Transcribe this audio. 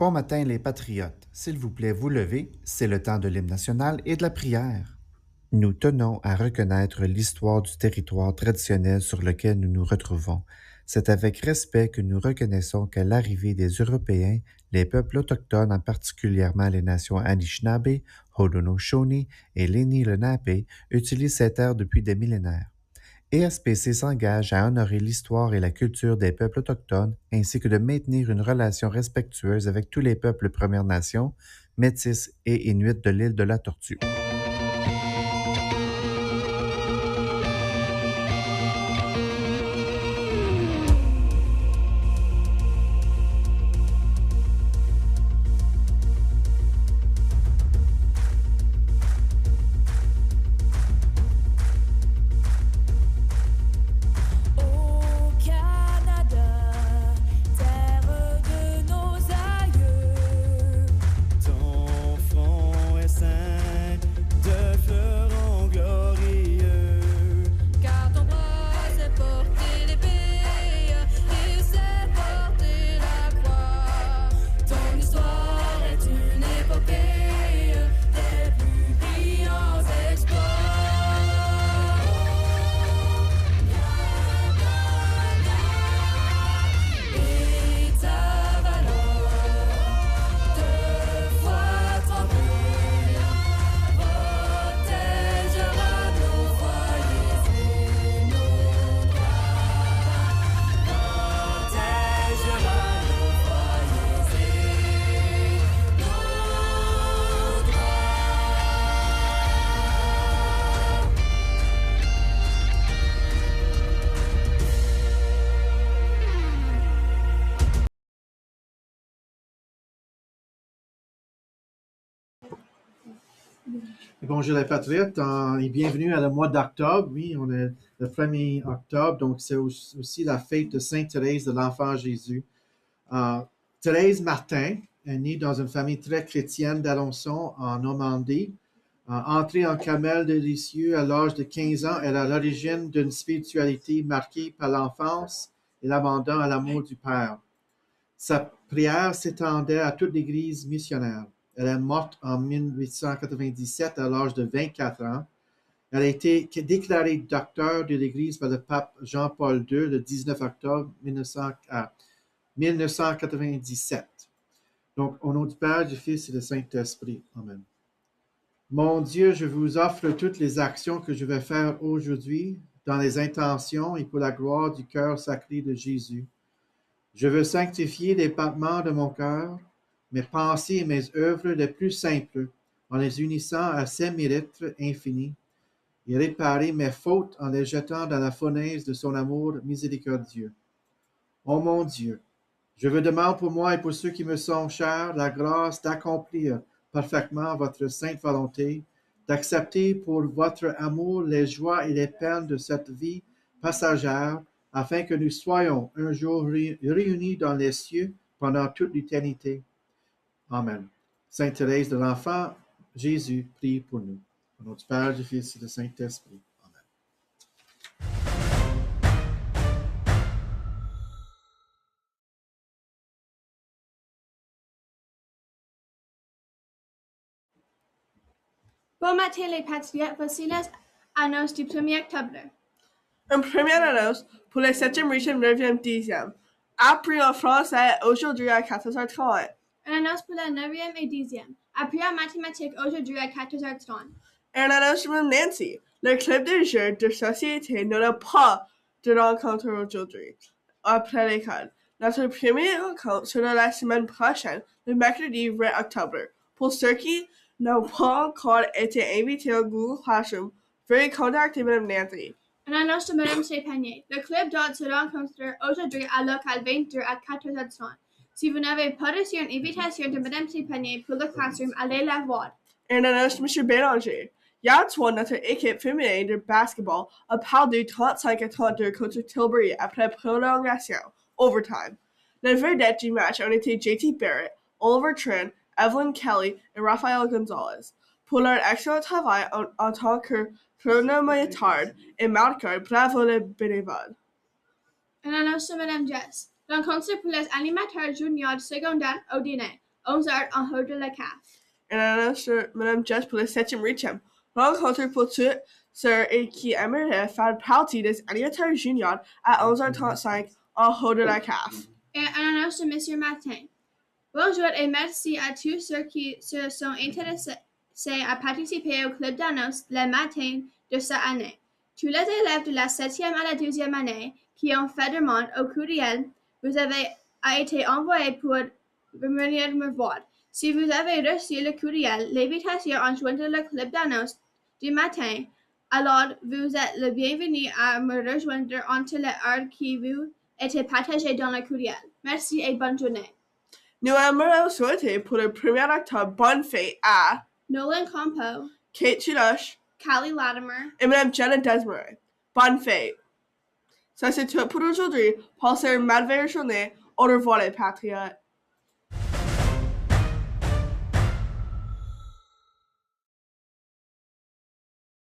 Bon matin les patriotes, s'il vous plaît vous levez, c'est le temps de l'hymne national et de la prière. Nous tenons à reconnaître l'histoire du territoire traditionnel sur lequel nous nous retrouvons. C'est avec respect que nous reconnaissons qu'à l'arrivée des Européens, les peuples autochtones, en particulièrement les nations Anishinaabe, Haudenosaunee et Lenni Lenape, utilisent ces terres depuis des millénaires. ESPC s'engage à honorer l'histoire et la culture des peuples autochtones ainsi que de maintenir une relation respectueuse avec tous les peuples Premières Nations, Métis et Inuits de l'île de la Tortue. Bonjour les patriotes et bienvenue à le mois d'octobre. Oui, on est le 1er octobre, donc c'est aussi la fête de Sainte Thérèse de l'Enfant Jésus. Thérèse Martin est née dans une famille très chrétienne d'Alençon en Normandie. Entrée en Carmel de Lisieux à l'âge de 15 ans, elle a l'origine d'une spiritualité marquée par l'enfance et l'abandon à l'amour du Père. Sa prière s'étendait à toute l'Église missionnaire. Elle est morte en 1897 à l'âge de 24 ans. Elle a été déclarée docteur de l'Église par le pape Jean-Paul II le 19 octobre 1997. Donc, au nom du Père, du Fils et du Saint-Esprit. Amen. Mon Dieu, je vous offre toutes les actions que je vais faire aujourd'hui dans les intentions et pour la gloire du cœur sacré de Jésus. Je veux sanctifier les battements de mon cœur, mes pensées et mes œuvres les plus simples, en les unissant à ses mérites infinis, et réparer mes fautes en les jetant dans la fournaise de son amour miséricordieux. Ô mon Dieu, je vous demande pour moi et pour ceux qui me sont chers la grâce d'accomplir parfaitement votre sainte volonté, d'accepter pour votre amour les joies et les peines de cette vie passagère, afin que nous soyons un jour réunis dans les cieux pendant toute l'éternité. Amen. Sainte Thérèse de l'Enfant Jésus, prie pour nous. Au nom du Père, du Fils et du Saint-Esprit. Amen. Bon matin les patriotes, voici les annonces du 1er octobre. Une première annonce pour les 7e, 8e, 9e, 10e. Appris en français aujourd'hui à 14h30. Une annonce pour la 9e et 10e. Appris en mathématiques aujourd'hui à 14h30. Une annonce pour Nancy. Le club de jeux de société n'aura pas de rencontre aujourd'hui après l'école. Notre première rencontre sera la semaine prochaine, le mercredi 20 octobre. Pour ceux qui n'ont pas encore été invités au Google Classroom, veuillez contacter Mme Nancy. Une annonce de Mme Chépanier. Le club doit se rencontrer aujourd'hui à local 22 à 14h30. Si vous n'avez pas reçu une invitation de Mme Chépanier pour le classroom, allez la voir. Une annonce de M. Bélanger. Hier soir, notre équipe féminine de basketball a perdu 35 à 32 contre Tilbury après prolongation, overtime. Les vedettes du match ont été JT Barrett, Oliver Trent, Evelyn Kelly et Rafael Gonzalez. Pour leur excellent travail en tant que chronomètre et marqueur, bravo les bénévoles. Une annonce de Mme Jess. Rencontre pour les animateurs juniors secondaires au dîner. 11h en haut de la cave. Et annonce sur Mme Jess pour le 7e rencontre pour tous ceux qui aimeraient faire partie des animateurs juniors à 11h35 en haut de la cave. Et une annonce de M. Martin. Bonjour et merci à tous ceux qui se sont intéressés à participer au club d'annonce le matin de cette année. Tous les élèves de la 7e à la 12e année qui ont fait demande au courriel, vous avez été envoyés pour venir me voir. Si vous avez reçu le courriel, l'invitation à joindre le club d'annonce du matin, alors vous êtes le bienvenu à me rejoindre entre les heures qui vous étaient partagées dans le courriel. Merci et bonne journée. Nous aimerions souhaiter pour le 1er octobre bonne fête à Nolan Campo, Kate Chidoche Callie Latimer, et Mme Jenna Desmarais. Bonne fête! Ça c'est tout pour aujourd'hui. Passez une merveilleuse journée. Au revoir les patriotes.